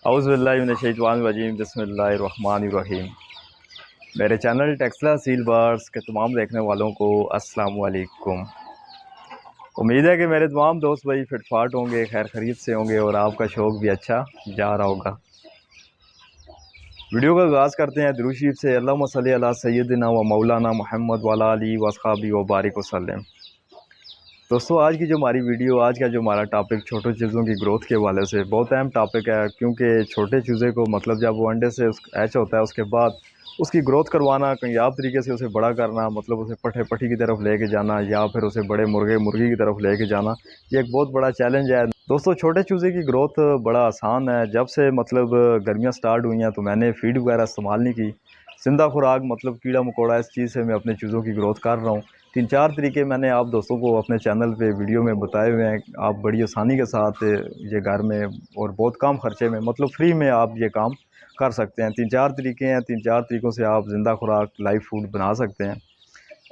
औज़ुबिल्लाहिमिनश्शैतानिर्रजीम बिस्मिल्लाहिर्रहमानिर्रहीम। मेरे channel Taxila seal birds के तमाम देखने वालों को अस्सलाम वालेकुम। उम्मीद है कि मेरे तमाम दोस्त भाई फिटफाट होंगे, खैर खरीद से होंगे और आपका शौक़ भी अच्छा जा रहा होगा। वीडियो का आगाज़ करते हैं दुरूद शरीफ से। अल्लाहुम्मा सल्ली अला सय्यदिना व मौलाना मुहम्मद व अला आलिहि व अस्हाबिही व बारिक वसल्लम। दोस्तों, आज की जो हमारी वीडियो, आज का जो हमारा टॉपिक छोटे चूज़ों की ग्रोथ के हवाले से बहुत अहम टॉपिक है, क्योंकि छोटे चूज़े को मतलब जब वो अंडे से हैच होता है उसके बाद उसकी ग्रोथ करवाना, कहीं आप तरीके से उसे बड़ा करना, मतलब उसे पट्टी की तरफ लेके जाना या फिर उसे बड़े मुर्गी की तरफ लेके जाना, ये एक बहुत बड़ा चैलेंज है। दोस्तों, छोटे चूज़े की ग्रोथ बड़ा आसान है। जब से मतलब गर्मियाँ स्टार्ट हुई हैं तो मैंने फीड वगैरह इस्तेमाल नहीं की, जिंदा खुराक मतलब कीड़ा मकोड़ा, इस चीज़ से मैं अपने चूज़ों की ग्रोथ कर रहा हूँ। 3-4 तरीके मैंने आप दोस्तों को अपने चैनल पे वीडियो में बताए हुए हैं। आप बड़ी आसानी के साथ ये घर में और बहुत कम खर्चे में, मतलब फ्री में आप ये काम कर सकते हैं। 3-4 तरीके हैं, 3-4 तरीक़ों से आप ज़िंदा खुराक लाइव फूड बना सकते हैं,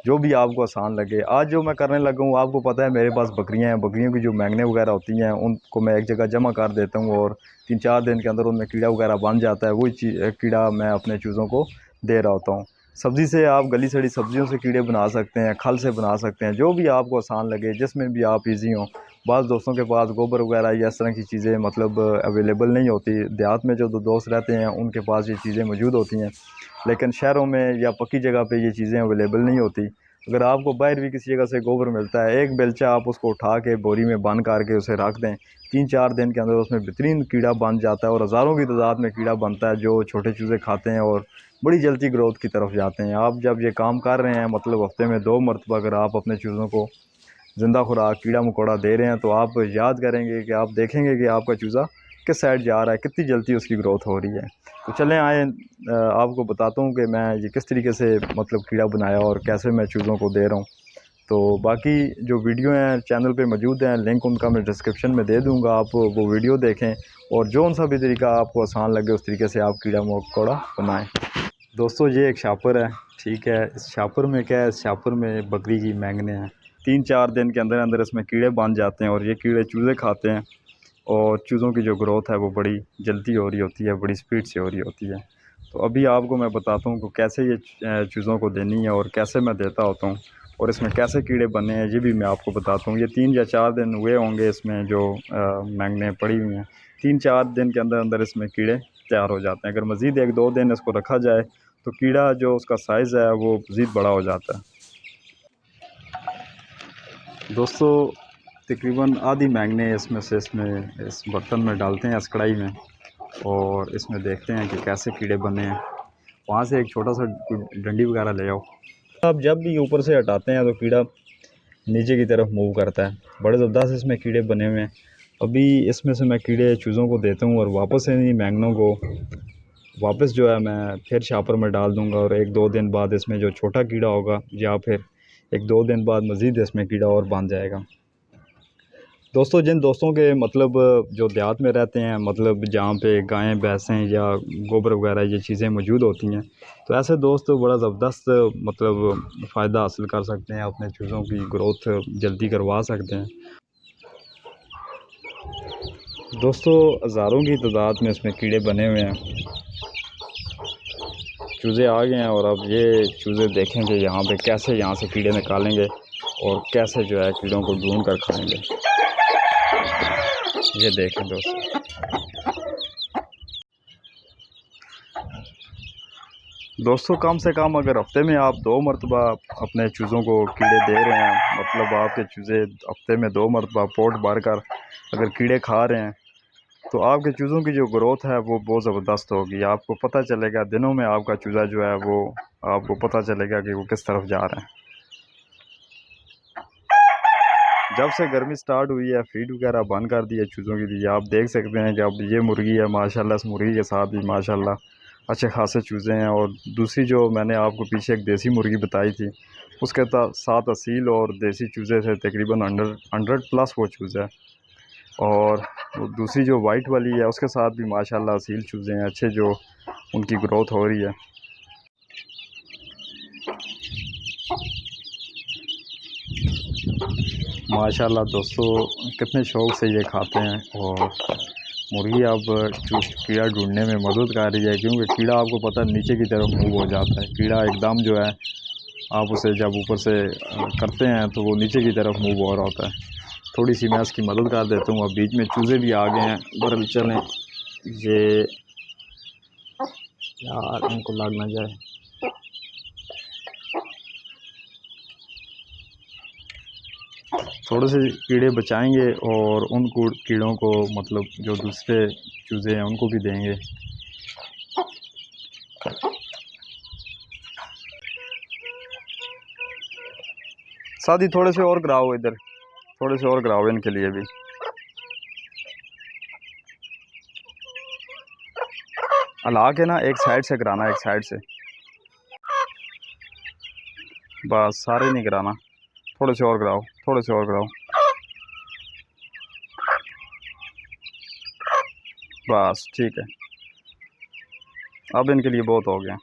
जो भी आपको आसान लगे। आज जो मैं करने लगा हूँ, आपको पता है मेरे पास बकरियाँ हैं। बकरियों की जो मैंगने वगैरह होती हैं उनको मैं एक जगह जमा कर देता हूँ और 3-4 दिन के अंदर उनमें कीड़ा वगैरह बन जाता है। वही कीड़ा मैं अपने चूज़ों को दे रहा होता हूँ। सब्ज़ी से आप गली सड़ी सब्जियों से कीड़े बना सकते हैं, खल से बना सकते हैं, जो भी आपको आसान लगे, जिसमें भी आप इजी हों। बाज़ दोस्तों के पास गोबर वगैरह या इस तरह की चीज़ें मतलब अवेलेबल नहीं होती। देहात में जो दोस्त रहते हैं उनके पास ये चीज़ें मौजूद होती हैं, लेकिन शहरों में या पक्की जगह पे ये चीज़ें अवेलेबल नहीं होती। अगर आपको बाहर भी किसी जगह से गोबर मिलता है, एक बेलचा आप उसको उठा के बोरी में बंद करके उसे रख दें, 3-4 दिन के अंदर उसमें बेहतरीन कीड़ा बन जाता है और हज़ारों की तादाद में कीड़ा बनता है, जो छोटे चूज़े खाते हैं और बड़ी जल्दी ग्रोथ की तरफ जाते हैं। आप जब ये काम कर रहे हैं, मतलब हफ्ते में 2 मरतबा अगर आप अपने चूज़ों को ज़िंदा खुराक कीड़ा मकोड़ा दे रहे हैं, तो आप याद करेंगे कि आप देखेंगे कि आपका चूज़ा किस साइड जा रहा है, कितनी जल्दी उसकी ग्रोथ हो रही है। तो चलें आए आपको बताता हूँ कि मैं ये किस तरीके से मतलब कीड़ा बनाया और कैसे मैं चूज़ों को दे रहा हूँ। तो बाकी जो वीडियो हैं चैनल पे मौजूद हैं, लिंक उनका मैं डिस्क्रिप्शन में दे दूँगा, आप वो वीडियो देखें और जो सा भी तरीका आपको आसान लगे उस तरीके से आप कीड़ा मकोड़ा बनाएँ। दोस्तों, ये एक शापर है, ठीक है। इस शापर में क्या है, इस शापर में बकरी की मैंगने हैं। 3-4 दिन के अंदर अंदर इसमें कीड़े बन जाते हैं और ये कीड़े चूज़े खाते हैं और चूज़ों की जो ग्रोथ है वो बड़ी जल्दी हो रही होती है, बड़ी स्पीड से हो रही होती है। तो अभी आपको मैं बताता हूँ कि कैसे ये चूज़ों को देनी है और कैसे मैं देता होता हूँ और इसमें कैसे कीड़े बने हैं, ये भी मैं आपको बताता हूँ। ये 3 या 4 दिन हुए होंगे इसमें जो मैंगने पड़ी हुई हैं। 3-4 दिन के अंदर अंदर इसमें कीड़े तैयार हो जाते हैं। अगर मज़ीद 1-2 दिन इसको रखा जाए तो कीड़ा जो उसका साइज़ है वो मज़ीद बड़ा हो जाता है। दोस्तों, तकरीबन आधी मैंगने इसमें से इस बर्तन में डालते हैं, इस कढ़ाई में, और इसमें देखते हैं कि कैसे कीड़े बने हैं। वहाँ से एक छोटा सा डंडी वगैरह ले आओ। आप जब भी ऊपर से हटाते हैं तो कीड़ा नीचे की तरफ मूव करता है। बड़े ज़बरदस्त इसमें कीड़े बने हुए हैं। अभी इसमें से मैं कीड़े चूज़ों को देता हूँ और वापस इन मैंगनों को वापस जो है मैं फिर शापर में डाल दूँगा और 1-2 दिन बाद इसमें जो छोटा कीड़ा होगा या फिर 1-2 दिन बाद मज़ीद इसमें कीड़ा और बन जाएगा। दोस्तों, जिन दोस्तों के मतलब जो देहात में रहते हैं, मतलब जहाँ पे गायें भैंसें या गोबर वगैरह ये चीज़ें मौजूद होती हैं, तो ऐसे दोस्त बड़ा ज़बरदस्त मतलब फ़ायदा हासिल कर सकते हैं, अपने चूज़ों की ग्रोथ जल्दी करवा सकते हैं। दोस्तों, हज़ारों की तादाद में इसमें कीड़े बने हुए हैं, चूज़े आ गए हैं और अब ये चूज़े देखेंगे यहाँ पे कैसे यहाँ से कीड़े निकालेंगे और कैसे जो है कीड़ों को ढूंढ कर खाएँगे। ये देखें दोस्तों, कम से कम अगर हफ्ते में आप 2 मरतबा अपने चूज़ों को कीड़े दे रहे हैं, मतलब आपके चूज़े हफ्ते में 2 मरतबा पोट भर कर अगर कीड़े खा रहे हैं, तो आपके चूज़ों की जो ग्रोथ है वो बहुत ज़बरदस्त होगी। आपको पता चलेगा दिनों में, आपका चूज़ा जो है वो आपको पता चलेगा कि वो किस तरफ जा रहा है। जब से गर्मी स्टार्ट हुई है, फीड वगैरह बंद कर दी है चूज़ों के लिए। आप देख सकते हैं कि अब ये मुर्गी है, माशाल्लाह इस मुर्गी के साथ भी माशाल्लाह अच्छे खासे चूज़े हैं। और दूसरी जो मैंने आपको पीछे एक देसी मुर्गी बताई थी, उसके साथ असील और देसी चूज़े थे, तकरीबन 100 प्लस वो चूज़े हैं। और वो दूसरी जो वाइट वाली है उसके साथ भी माशाल्लाह असील चूज़े हैं, अच्छे जो उनकी ग्रोथ हो रही है। माशाल्लाह दोस्तों, कितने शौक़ से ये खाते हैं और मुर्गी अब कीड़ा ढूंढने में मदद कर रही है, क्योंकि कीड़ा आपको पता है नीचे की तरफ मूव हो जाता है। कीड़ा एकदम जो है आप उसे जब ऊपर से करते हैं तो वो नीचे की तरफ मूव हो रहा होता है। थोड़ी सी मैं इसकी मदद कर देता हूँ। अब बीच में चूज़े भी आ गए हैं, बरल चलें ये यार उनको लग ना जाए। थोड़े से कीड़े बचाएंगे और उन कीड़ों को मतलब जो दूसरे चूज़े हैं उनको भी देंगे। सादी थोड़े से और गिराओ, इधर थोड़े से और गिराओ इनके लिए भी। हला के ना एक साइड से गिराना, एक साइड से, बस सारे नहीं गिराना। थोड़े से और गिराओ, थोड़े से और गिराओ, बस ठीक है। अब इनके लिए बहुत हो गया।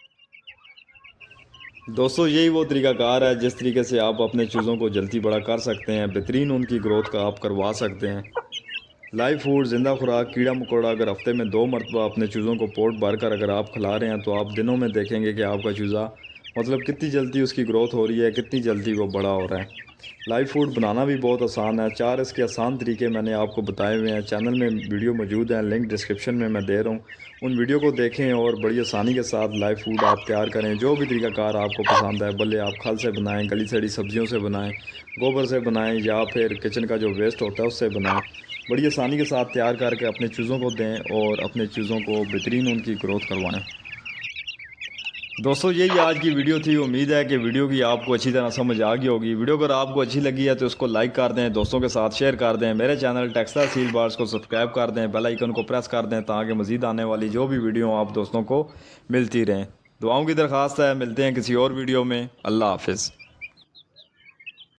दोस्तों यही वो तरीकाकार है जिस तरीके से आप अपने चूज़ों को जल्दी बड़ा कर सकते हैं, बेहतरीन उनकी ग्रोथ का आप करवा सकते हैं। लाइव फूड, ज़िंदा खुराक, कीड़ा मकोड़ा अगर हफ्ते में 2 मरतबा अपने चूज़ों को पोट भर कर अगर आप खिला रहे हैं तो आप दिनों में देखेंगे कि आपका चूज़ा मतलब कितनी जल्दी उसकी ग्रोथ हो रही है, कितनी जल्दी वो बड़ा हो रहा है। लाइव फूड बनाना भी बहुत आसान है। 4 इसके आसान तरीके मैंने आपको बताए हुए हैं। चैनल में वीडियो मौजूद है, लिंक डिस्क्रिप्शन में मैं दे रहा हूँ। उन वीडियो को देखें और बड़ी आसानी के साथ लाइव फूड आप तैयार करें। जो भी तरीकाकार आपको पसंद है, भले आप खल से बनाएं, गली सड़ी सब्जियों से बनाएं, गोबर से बनाएं या फिर किचन का जो वेस्ट होता है उससे बनाएं। बड़ी आसानी के साथ तैयार करके अपने चूज़ों को दें और अपने चूज़ों को बेहतरीन उनकी ग्रोथ करवाएं। दोस्तों यही आज की वीडियो थी। उम्मीद है कि वीडियो की आपको अच्छी तरह समझ आ गई होगी। वीडियो अगर आपको अच्छी लगी है तो उसको लाइक कर दें, दोस्तों के साथ शेयर कर दें। मेरे चैनल टेक्सटाइल सील बार्स को सब्सक्राइब कर दें, बेल आइकन को प्रेस कर दें ताकि मज़ीद आने वाली जो भी वीडियो आप दोस्तों को मिलती रहें। दुआओं की दरख्वास्त है। मिलते हैं किसी और वीडियो में। अल्लाह हाफिज़।